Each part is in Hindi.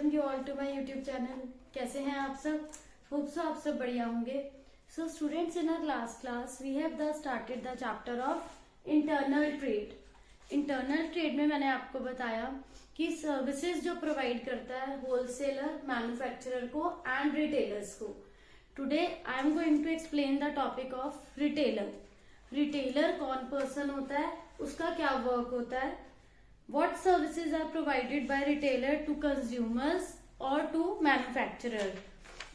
Welcome you all to my YouTube channel. कैसे हैं आप सब? होप सो आप सब बढ़िया होंगे। So students, in our last class we have started the chapter of internal trade. Internal trade में मैंने आपको बताया कि सर्विसेज जो प्रोवाइड करता है होलसेलर, मैन्युफैक्चरर को एंड रिटेलर्स को। Today I am going to explain the topic of retailer. Retailer कौन पर्सन होता है, उसका क्या वर्क होता है, what services are provided by retailer to consumers or to manufacturer।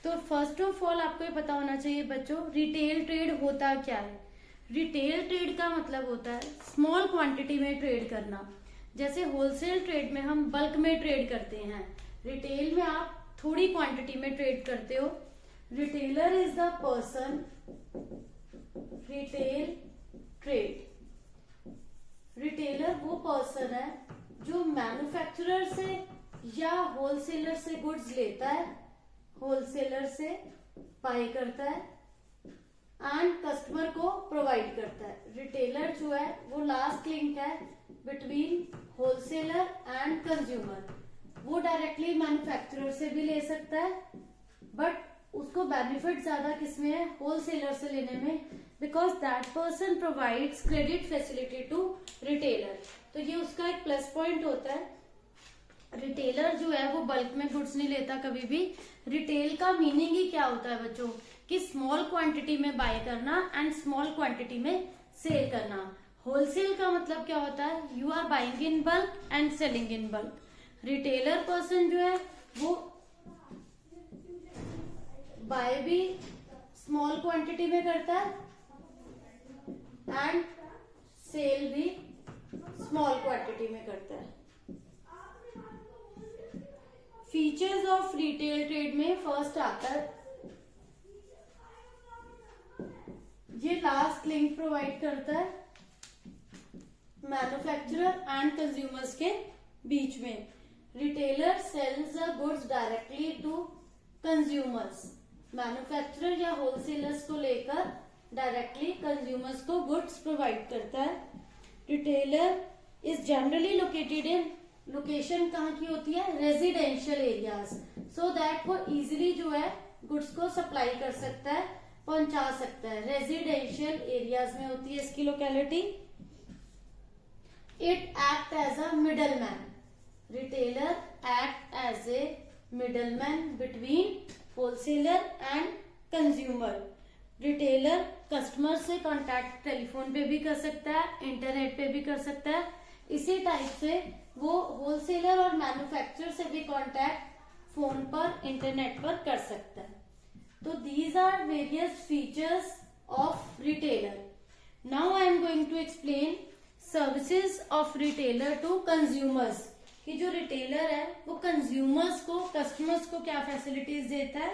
तो फर्स्ट ऑफ ऑल आपको ये पता होना चाहिए बच्चों, रिटेल ट्रेड होता क्या है। रिटेल ट्रेड का मतलब होता है स्मॉल क्वांटिटी में ट्रेड करना। जैसे होलसेल ट्रेड में हम बल्क में ट्रेड करते हैं, रिटेल में आप थोड़ी क्वांटिटी में ट्रेड करते हो। Retailer is the person, retail trade, retailer वो पर्सन है जो मैन्युफैक्चरर से या होलसेलर से गुड्स लेता है, होलसेलर से बाय करता है एंड कस्टमर को प्रोवाइड करता है। रिटेलर जो है वो लास्ट लिंक है बिटवीन होलसेलर एंड कंज्यूमर। वो डायरेक्टली मैन्युफैक्चरर से भी ले सकता है, बट उसको बेनिफिट ज्यादा किसमें है, होलसेलर से लेने में, because that person provides credit facility to retailer. तो ये उसका एक प्लस पॉइंट होता है। रिटेलर जो है वो बल्क में गुड्स नहीं लेता कभी भी। रिटेल का मीनिंग ही क्या होता है बच्चों, कि स्मॉल क्वांटिटी में बाय करना एंड स्मॉल क्वांटिटी में सेल करना। होलसेल का मतलब क्या होता है, you are buying in bulk and selling in bulk. Retailer person जो है वो बाय भी स्मॉल क्वांटिटी में करता है एंड सेल भी स्मॉल क्वांटिटी में करता है। फीचर्स ऑफ रिटेल ट्रेड में फर्स्ट आता है, ये लास्ट लिंक प्रोवाइड करता है मैन्युफैक्चरर एंड कंज्यूमर्स के बीच में। Retailer sells the goods directly to consumers. Manufacturer या होलसेलर्स को लेकर डायरेक्टली कंज्यूमर्स को गुड्स प्रोवाइड करता है। Retailer is generally located in, location कहाँ की होती है, रेजिडेंशियल एरियाज, सो दैट वो इजिली जो है गुड्स को सप्लाई कर सकता है, पहुंचा सकता है। रेजिडेंशियल एरियाज में होती है इसकी locality. It act as a middle man. Retailer act as a middle man between wholesaler and consumer. Retailer customer से कांटेक्ट टेलीफोन पे भी कर सकता है, इंटरनेट पे भी कर सकता है। इसी टाइप से वो होलसेलर और मैन्युफैक्चरर से भी कांटेक्ट फोन पर, इंटरनेट पर कर सकता है। तो these are various features of retailer. Now I am going to explain services of retailer to consumers. कि जो रिटेलर है वो कंज्यूमर्स को, कस्टमर्स को क्या फैसिलिटीज देता है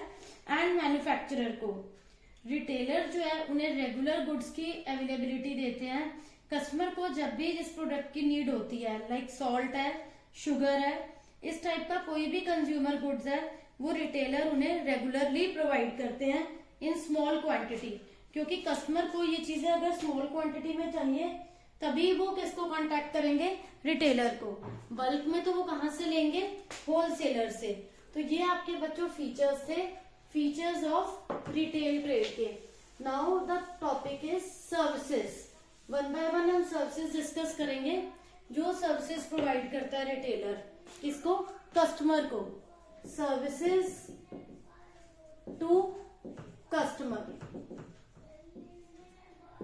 एंड मैन्युफैक्चरर को। रिटेलर जो है उन्हें रेगुलर गुड्स की अवेलेबिलिटी देते हैं। कस्टमर को जब भी जिस प्रोडक्ट की नीड होती है, लाइक सॉल्ट है, शुगर है, इस टाइप का कोई भी कंज्यूमर गुड्स है, वो रिटेलर उन्हें रेगुलरली प्रोवाइड करते हैं इन स्मॉल क्वांटिटी। क्योंकि कस्टमर को ये चीजें अगर स्मॉल क्वांटिटी में चाहिए तभी वो किसको कांटेक्ट करेंगे, रिटेलर को। बल्क में तो वो कहाँ से लेंगे, होलसेलर से। तो ये आपके बच्चों फीचर्स थे, फीचर्स ऑफ रिटेल ट्रेड के। Now the topic is services. One by one हम सर्विसेज डिस्कस करेंगे। जो सर्विसेज प्रोवाइड करता है रिटेलर, किसको, कस्टमर को। Services to customer.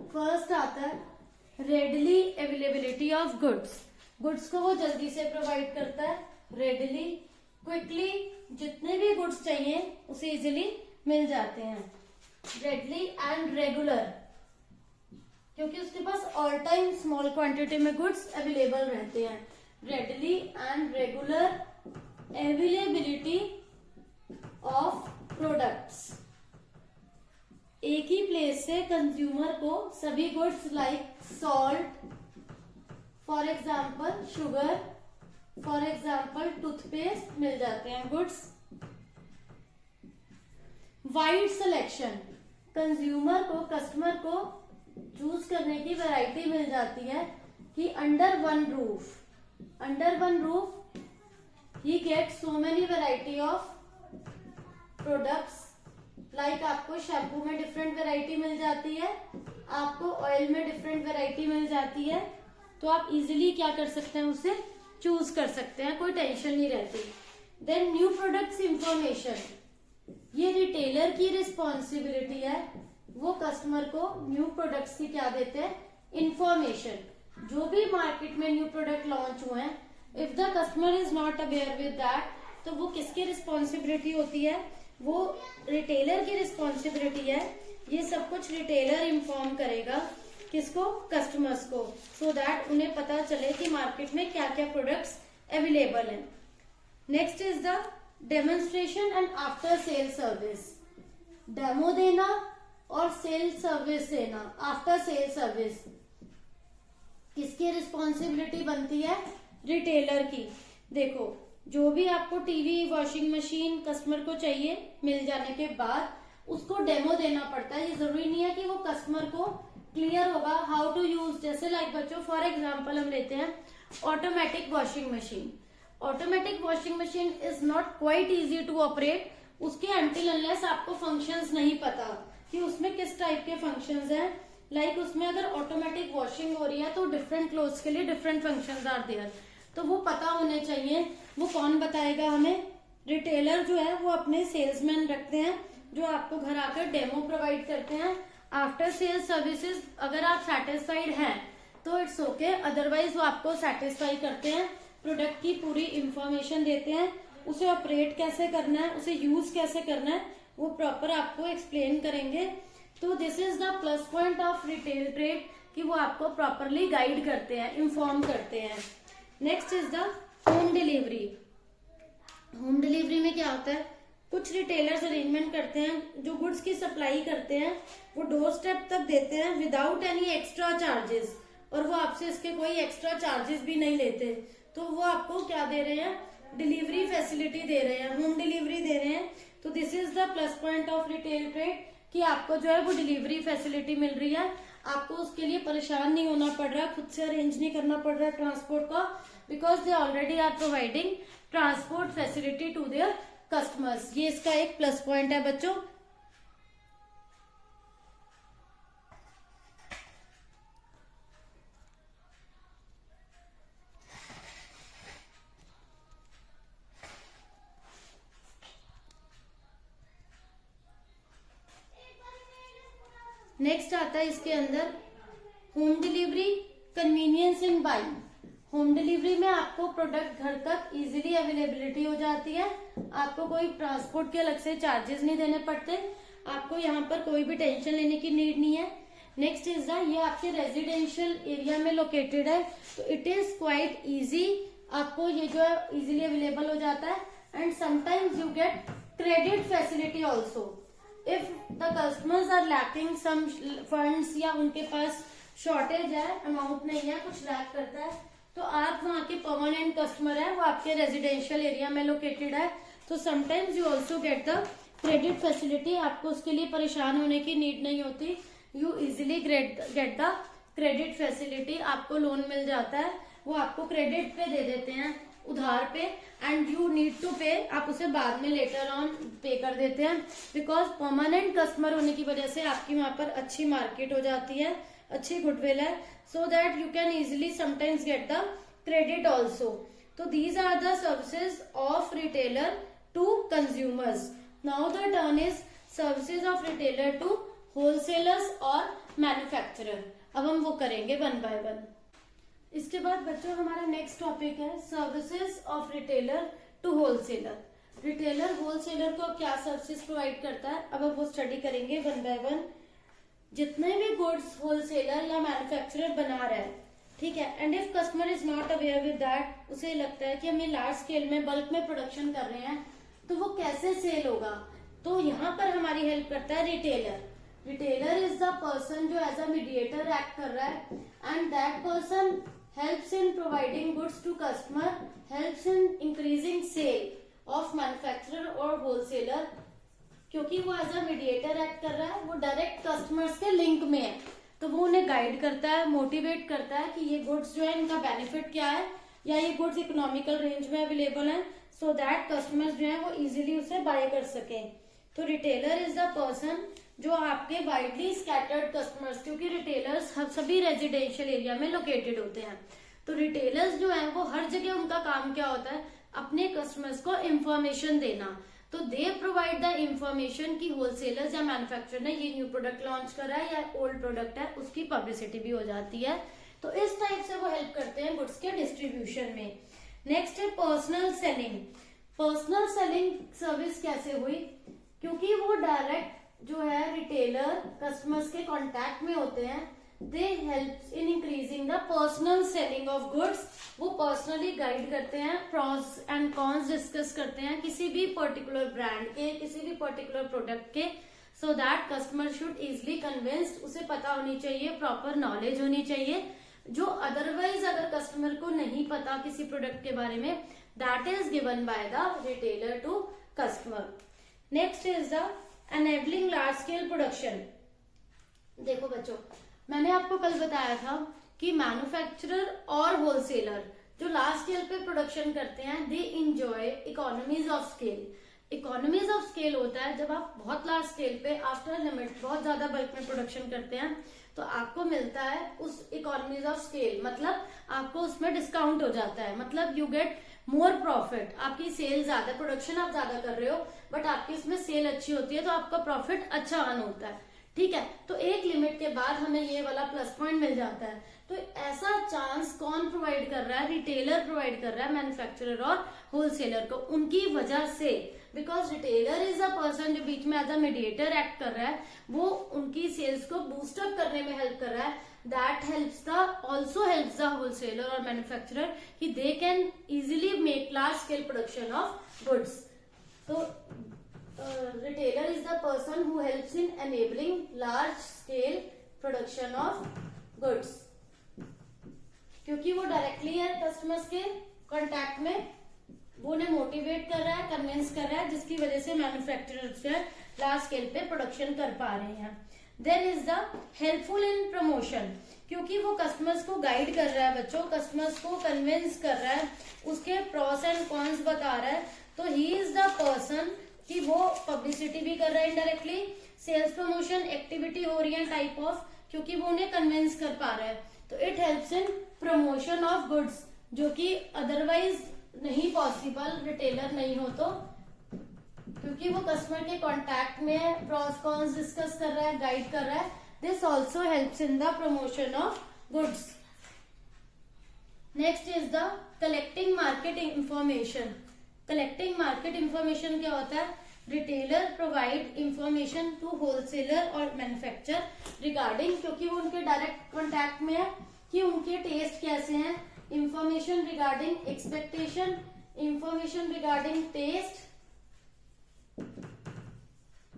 फर्स्ट आता है readily availability of goods. Goods को वो जल्दी से प्रोवाइड करता है, रेडली, क्विकली, जितने भी गुड्स चाहिए उसे इजिली मिल जाते हैं। रेडली एंड रेगुलर, क्योंकि उसके पास ऑल टाइम स्मॉल क्वांटिटी में गुड्स अवेलेबल रहते हैं। Readily and regular availability of products. एक ही प्लेस से कंज्यूमर को सभी goods like salt, for example sugar, for example toothpaste मिल जाते हैं गुड्स। वाइड सिलेक्शन, कंज्यूमर को, कस्टमर को चूज करने की वैरायटी मिल जाती है कि अंडर वन रूफ ही get so many variety of products, like आपको शैम्पू में डिफरेंट वेराइटी मिल जाती है, आपको ऑयल में डिफरेंट वेराइटी मिल जाती है, तो आप इजीली क्या कर सकते हैं, उसे चूज कर सकते हैं, कोई टेंशन नहीं रहती। देन न्यू प्रोडक्ट्स इंफॉर्मेशन, ये रिटेलर की रिस्पॉन्सिबिलिटी है, वो कस्टमर को न्यू प्रोडक्ट्स की क्या देते हैं, इंफॉर्मेशन। जो भी मार्केट में न्यू प्रोडक्ट लॉन्च हुए हैं, if the customer is not aware with that, तो वो किसकी रिस्पॉन्सिबिलिटी होती है, वो रिटेलर की रिस्पॉन्सिबिलिटी है। ये सब कुछ रिटेलर इन्फॉर्म करेगा किसको, कस्टमर्स को, सो दैट उन्हें पता चले कि मार्केट में क्या क्या प्रोडक्ट्स अवेलेबल हैं। Next is the demonstration and after sale service. Demo देना और सेल सर्विस देना, आफ्टर सेल सर्विस किसकी रिस्पॉन्सिबिलिटी बनती है, रिटेलर की। देखो, जो भी आपको टीवी, वॉशिंग मशीन कस्टमर को चाहिए, मिल जाने के बाद उसको डेमो देना पड़ता है। ये जरूरी नहीं है कि वो कस्टमर को क्लियर होगा हाउ टू यूज। जैसे लाइक बच्चों, फॉर एग्जांपल हम लेते हैं automatic washing machine. Automatic washing machine is not quite easy to operate, उसके अनटिल अनलेस आपको फंक्शंस नहीं पता कि उसमें किस टाइप के फंक्शंस हैं। लाइक उसमें अगर ऑटोमेटिक वॉशिंग हो रही है तो डिफरेंट क्लोथ्स के लिए डिफरेंट फंक्शंस आर देयर, तो वो पता होने चाहिए। वो कौन बताएगा हमें, रिटेलर जो है वो अपने सेल्समैन रखते हैं जो आपको घर आकर डेमो प्रोवाइड करते हैं। आफ्टर सेल सर्विसेज अगर आप सेटिस्फाइड हैं तो इट्स ओके, अदरवाइज वो आपको सेटिस्फाई करते हैं, प्रोडक्ट की पूरी इंफॉर्मेशन देते हैं, उसे ऑपरेट कैसे करना है, उसे यूज कैसे करना है, वो प्रॉपर आपको एक्सप्लेन करेंगे। तो this is the plus point of retail trade कि वो आपको प्रॉपरली गाइड करते हैं, इन्फॉर्म करते हैं। Next is the home delivery. Home delivery में क्या होता है, कुछ रिटेलर्स अरेंजमेंट करते हैं, जो गुड्स की सप्लाई करते हैं वो डोर स्टेप तक देते हैं विदाउट एनी एक्स्ट्रा चार्जेस, और वो आपसे इसके कोई एक्स्ट्रा चार्जेस भी नहीं लेते। तो वो आपको क्या दे रहे हैं, डिलीवरी फैसिलिटी दे रहे हैं, होम डिलीवरी दे रहे हैं। तो this is the plus point of retail trade कि आपको जो है वो डिलीवरी फैसिलिटी मिल रही है, आपको उसके लिए परेशान नहीं होना पड़ रहा, खुद से अरेंज नहीं करना पड़ रहा ट्रांसपोर्ट का, because they already are providing transport facility to their customers. ये इसका एक प्लस पॉइंट है बच्चों। नेक्स्ट आता है इसके अंदर home delivery, convenience in buying. Home delivery में आपको प्रोडक्ट घर तक इजीली अवेलेबिलिटी हो जाती है, आपको कोई ट्रांसपोर्ट के अलग से चार्जेस नहीं देने पड़ते, आपको यहाँ पर कोई भी टेंशन लेने की नीड नहीं है। नेक्स्ट इज द, ये आपके रेजिडेंशियल एरिया में लोकेटेड है, तो इट इज क्वाइट इजी, आपको ये जो है इजीली अवेलेबल हो जाता है। And sometimes you get credit facility also if the customers are lacking some funds, या उनके पास शॉर्टेज है, अमाउंट नहीं है, कुछ लैक करता है, तो आप वहाँ के परमानेंट कस्टमर है, वो आपके रेजिडेंशियल एरिया में लोकेटेड है, तो sometimes you also get the credit facility, आपको उसके लिए परेशान होने की नीड नहीं होती, you easily get the credit facility, आपको लोन मिल जाता है, वो आपको क्रेडिट पे दे देते हैं, उधार पे, एंड यू नीड टू पे, आप उसे बाद में लेटर ऑन पे कर देते हैं, बिकॉज परमानेंट कस्टमर होने की वजह से आपकी वहां पर अच्छी मार्केट हो जाती है, अच्छी गुडविल है, so that you can easily sometimes get the credit also. तो these are the services of retailer to consumers. Now the turn is services of retailer to wholesalers और मैन्युफैक्चरर। अब हम वो करेंगे वन बाय वन। इसके बाद बच्चों हमारा नेक्स्ट टॉपिक है services of retailer to wholesaler. Retailer wholesaler को क्या सर्विसेज प्रोवाइड करता है, अब हम वो स्टडी करेंगे वन बाय वन। जितने भी गुड्स होलसेलर या मैन्युफैक्चरर बना रहा है, ठीक है, and if customer is not aware with that, उसे लगता है कि हम ये लार्ज स्केल में बल्क में प्रोडक्शन कर रहे हैं, तो वो कैसे सेल होगा, तो यहाँ पर हमारी हेल्प करता है retailer. Retailer is the person जो एज अ मीडिएटर एक्ट कर रहा है, and that person helps in providing goods to customer, helps in increasing sale of manufacturer और wholesaler, क्योंकि वो एज अ मीडिएटर एक्ट कर रहा है, वो डायरेक्ट कस्टमर्स के लिंक में है, तो वो उन्हें गाइड करता है, मोटिवेट करता है कि ये गुड्स जो है इनका बेनिफिट क्या है, या ये गुड्स इकोनॉमिकल रेंज में अवेलेबल है, सो दैट कस्टमर्स जो है वो इजीली उसे बाय कर सकें। तो रिटेलर इज द पर्सन जो आपके वाइडली स्कैटर्ड कस्टमर्स, क्योंकि रिटेलर्स सभी रेजिडेंशियल एरिया में लोकेटेड होते हैं, तो रिटेलर्स जो है वो हर जगह उनका काम क्या होता है, अपने कस्टमर्स को इंफॉर्मेशन देना। तो दे प्रोवाइड द इंफॉर्मेशन की होलसेलर्स या मैन्युफैक्चरर ने ये न्यू प्रोडक्ट लॉन्च करा है या ओल्ड प्रोडक्ट है, उसकी पब्लिसिटी भी हो जाती है। तो इस टाइप से वो हेल्प करते हैं गुड्स के डिस्ट्रीब्यूशन में। नेक्स्ट है personal selling. Personal selling service कैसे हुई, क्योंकि वो डायरेक्ट जो है रिटेलर कस्टमर्स के कांटेक्ट में होते हैं, they help in increasing the personal selling of goods. वो पर्सनली गाइड करते हैं, प्रॉस एंड कॉन्स डिस्कस करते हैं किसी भी पर्टिकुलर ब्रांड के, किसी भी पर्टिकुलर प्रोडक्ट के, so that customer should easily convinced, उसे पता होनी चाहिए, प्रॉपर नॉलेज होनी चाहिए, जो अदरवाइज अगर कस्टमर को नहीं पता किसी प्रोडक्ट के बारे में, that is given by the retailer to customer. Next is the enabling large scale production. देखो बच्चों, मैंने आपको कल बताया था कि मैन्युफैक्चरर और होलसेलर जो लार्ज स्केल पे प्रोडक्शन करते हैं, they enjoy economies of scale. Economies of scale होता है जब आप बहुत लार्ज स्केल पे आफ्टर लिमिट बहुत ज्यादा बल्क में प्रोडक्शन करते हैं, तो आपको मिलता है उस इकोनॉमीज ऑफ स्केल, मतलब आपको उसमें डिस्काउंट हो जाता है, मतलब यू गेट मोर प्रॉफिट। आपकी सेल ज्यादा, प्रोडक्शन आप ज्यादा कर रहे हो बट आपकी इसमें सेल अच्छी होती है, तो आपका प्रॉफिट अच्छा अर्न होता है। ठीक है, तो एक लिमिट के बाद हमें ये वाला प्लस पॉइंट मिल जाता है। तो ऐसा चांस कौन प्रोवाइड कर रहा है, रिटेलर प्रोवाइड कर रहा है मैन्युफैक्चरर और होलसेलर को, उनकी वजह से, because retailer is a person जो बीच में एज अ मीडिएटर एक्ट कर रहा है, वो उनकी सेल्स को बूस्टअप करने में हेल्प कर रहा है। That helps the also helps the wholesaler और मैन्युफैक्चरर कि they can easily make large scale production of goods. तो retailer is the person who helps in enabling large scale production of goods, क्योंकि वो डायरेक्टली है कस्टमर्स के कांटेक्ट में, वो उन्हें मोटिवेट कर रहा है, कन्विंस कर रहा है, जिसकी वजह से मैन्युफैक्चरर्स जो है लार्ज स्केल पे प्रोडक्शन कर पा रहे हैं। Then is the helpful in promotion, क्योंकि वो कस्टमर्स को गाइड कर रहा है बच्चों, कस्टमर्स को कन्विंस कर रहा है, उसके प्रॉस एंड कॉन्स बता रहा है, तो ही इज द पर्सन कि वो पब्लिसिटी भी कर रहा है इनडायरेक्टली, सेल्स प्रमोशन एक्टिविटी हो रही है टाइप ऑफ, क्योंकि वो उन्हें कन्विंस कर पा रहा है। तो it helps in promotion of goods, जो कि अदरवाइज नहीं पॉसिबल, रिटेलर नहीं हो तो, क्योंकि वो कस्टमर के कांटेक्ट में प्रॉस कॉन्स डिस्कस कर रहा है, गाइड कर रहा है। This also helps in the promotion of goods. Next is the collecting market information. Collecting market information क्या होता है, retailer provide information to wholesaler और मैन्युफैक्चरर रिगार्डिंग, क्योंकि वो उनके डायरेक्ट कांटेक्ट में है, कि उनके टेस्ट कैसे हैं, information regarding expectation, information regarding taste,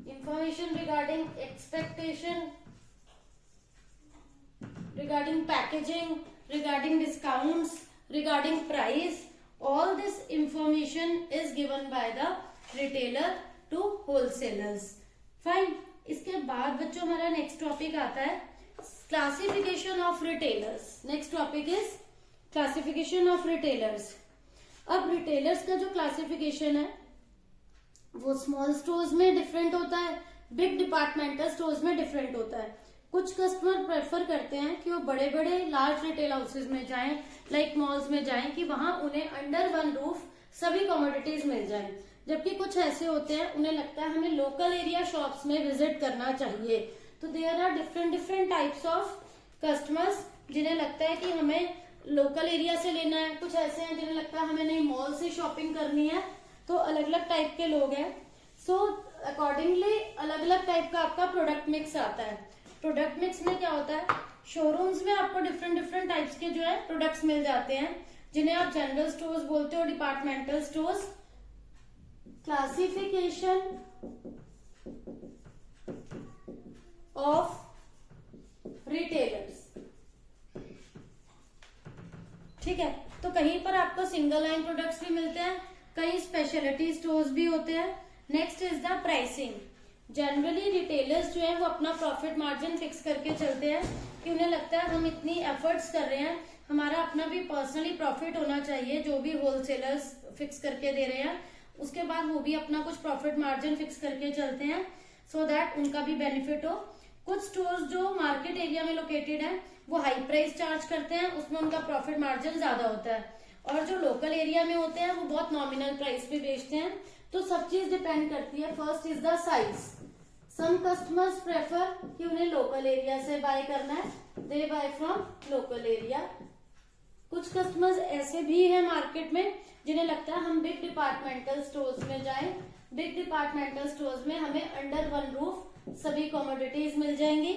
information regarding expectation, regarding packaging, regarding discounts, regarding price. All this information is given by the retailer to wholesalers. Fine. इसके बाद बच्चों हमारा नेक्स्ट टॉपिक आता है classification of retailers. Next topic is classification of retailers. अब रिटेलर्स का जो क्लासिफिकेशन है वो स्मॉल स्टोर्स में डिफरेंट होता है, बिग डिपार्टमेंटल स्टोर्स में डिफरेंट होता है। कुछ कस्टमर प्रेफर करते हैं कि वो बड़े बड़े लार्ज रिटेल हाउसेज में जाएं, लाइक मॉल्स में जाएं, कि वहां उन्हें अंडर वन रूफ सभी कमोडिटीज मिल जाएं, जबकि कुछ ऐसे होते हैं उन्हें लगता है हमें लोकल एरिया शॉप्स में विजिट करना चाहिए। तो there are different types of customers जिन्हें लगता है कि हमें लोकल एरिया से लेना है, कुछ ऐसे हैं जिन्हें लगता है हमें नहीं मॉल से शॉपिंग करनी है। तो अलग अलग टाइप के लोग हैं। सो अकॉर्डिंगली अलग अलग टाइप का आपका प्रोडक्ट मिक्स आता है। प्रोडक्ट मिक्स में क्या होता है, शोरूम्स में आपको डिफरेंट टाइप्स के जो है प्रोडक्ट्स मिल जाते हैं, जिन्हें आप जनरल स्टोर्स बोलते हो, departmental stores. Classification of retailers, ठीक है। तो कहीं पर आपको सिंगल लाइन प्रोडक्ट्स भी मिलते हैं, कई स्पेशलिटी स्टोर्स भी होते हैं। Next is the pricing. Generally retailers जो है वो अपना प्रॉफिट मार्जिन फिक्स करके चलते हैं कि उन्हें लगता है हम इतनी एफर्ट्स कर रहे हैं, हमारा अपना भी पर्सनली प्रॉफिट होना चाहिए, जो भी होलसेलर्स फिक्स करके दे रहे हैं, उसके बाद वो भी अपना कुछ प्रॉफिट मार्जिन फिक्स करके चलते हैं सो दैट उनका भी बेनिफिट हो। कुछ स्टोर्स जो मार्केट एरिया में लोकेटेड है वो हाई प्राइस चार्ज करते हैं, उसमें उनका प्रॉफिट मार्जिन ज्यादा होता है, और जो लोकल एरिया में होते हैं वो बहुत नॉमिनल प्राइस पे बेचते हैं। तो सब चीज डिपेंड करती है। First is the size. Some customers prefer कि उन्हें लोकल एरिया से बाय करना है, they buy from local area. कुछ कस्टमर्स ऐसे भी हैं मार्केट में जिन्हें लगता है हम बिग डिपार्टमेंटल स्टोर्स में जाएं। बिग डिपार्टमेंटल स्टोर्स में हमें अंडर वन रूफ सभी कमोडिटीज मिल जाएंगी,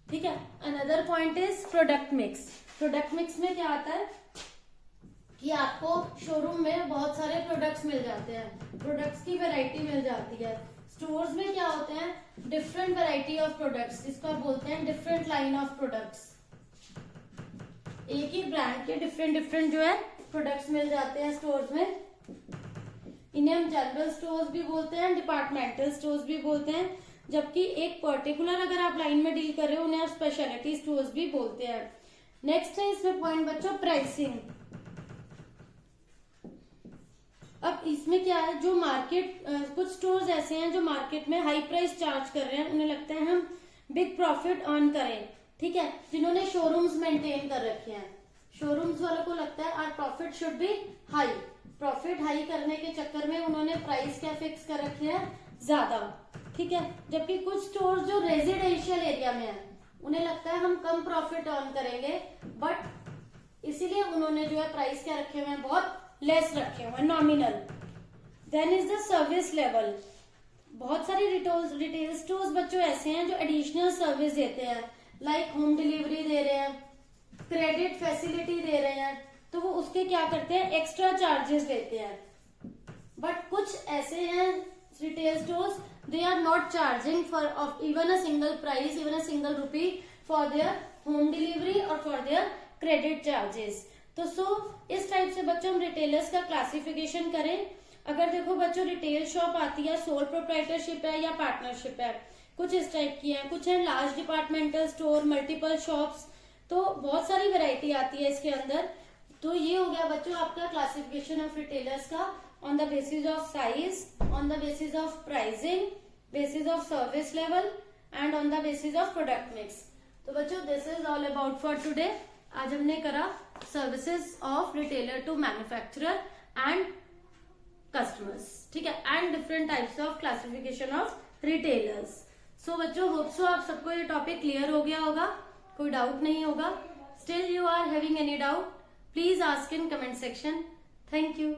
ठीक है। Another point is product mix. Product mix में क्या आता है कि आपको शोरूम में बहुत सारे प्रोडक्ट्स मिल जाते हैं, प्रोडक्ट्स की वैरायटी मिल जाती है। स्टोर्स में क्या होते हैं, डिफरेंट वैरायटी ऑफ प्रोडक्ट्स, जिसको आप बोलते हैं डिफरेंट लाइन ऑफ प्रोडक्ट्स। एक ही ब्रांड के डिफरेंट जो है प्रोडक्ट्स मिल जाते हैं स्टोर्स में। इन्हें हम जनरल स्टोर्स भी बोलते हैं, डिपार्टमेंटल स्टोर्स भी बोलते हैं, जबकि एक पर्टिकुलर अगर आप लाइन में डील कर रहे हो उन्हें आप स्पेशलिटी स्टोर्स भी बोलते हैं। नेक्स्ट है इसमें पॉइंट बच्चों प्राइसिंग। अब इसमें क्या है, जो मार्केट कुछ स्टोर्स ऐसे हैं जो मार्केट में हाई प्राइस चार्ज कर रहे हैं, उन्हें लगता है हम बिग प्रॉफिट अर्न करें, ठीक है। जिन्होंने शोरूम्स मेंटेन कर रखे हैं, शोरूम्स वालों को लगता है our profit should be high. Profit high करने के चक्कर में उन्होंने प्राइस क्या फिक्स कर रखे हैं, ज्यादा, ठीक है। जबकि कुछ स्टोर्स जो रेजिडेंशियल एरिया में है उन्हें लगता है हम कम प्रॉफिट अर्न करेंगे, बट इसीलिए उन्होंने जो है प्राइस क्या रखे हुए हैं, बहुत लेस रखे हुए हैं, nominal. Then is the service level. बहुत सारी रिटेल स्टोर्स बच्चों ऐसे हैं जो एडिशनल सर्विस देते हैं, लाइक होम डिलीवरी दे रहे हैं, क्रेडिट फैसिलिटी दे रहे हैं, तो वो उसके क्या करते हैं, एक्स्ट्रा चार्जेस लेते हैं। बट कुछ ऐसे हैं retail stores, they are not charging for of even a single price, even a single rupee for their home delivery or for their credit charges। तो इस टाइप से बच्चों हम रिटेलर्स का क्लासिफिकेशन करें। अगर देखो बच्चों रिटेल शॉप आती है, सोल प्रोप्राइटरशिप है या पार्टनरशिप है, कुछ इस टाइप की है, कुछ है large departmental store, multiple shops, तो बहुत सारी वैरायटी आती है इसके अंदर। तो ये हो गया बच्चों आपका क्लासिफिकेशन ऑफ रिटेलर्स का, on the basis of size, on the basis of pricing, basis of service level and on the basis of product mix। तो बच्चों this is all about for today। आज हमने करा services of retailer to manufacturer and customers, ठीक है, and different types of classification of retailers। so बच्चों hope so आप सबको ये टॉपिक क्लियर हो गया होगा, कोई डाउट नहीं होगा। still you are having any doubt, please ask in comment section। thank you।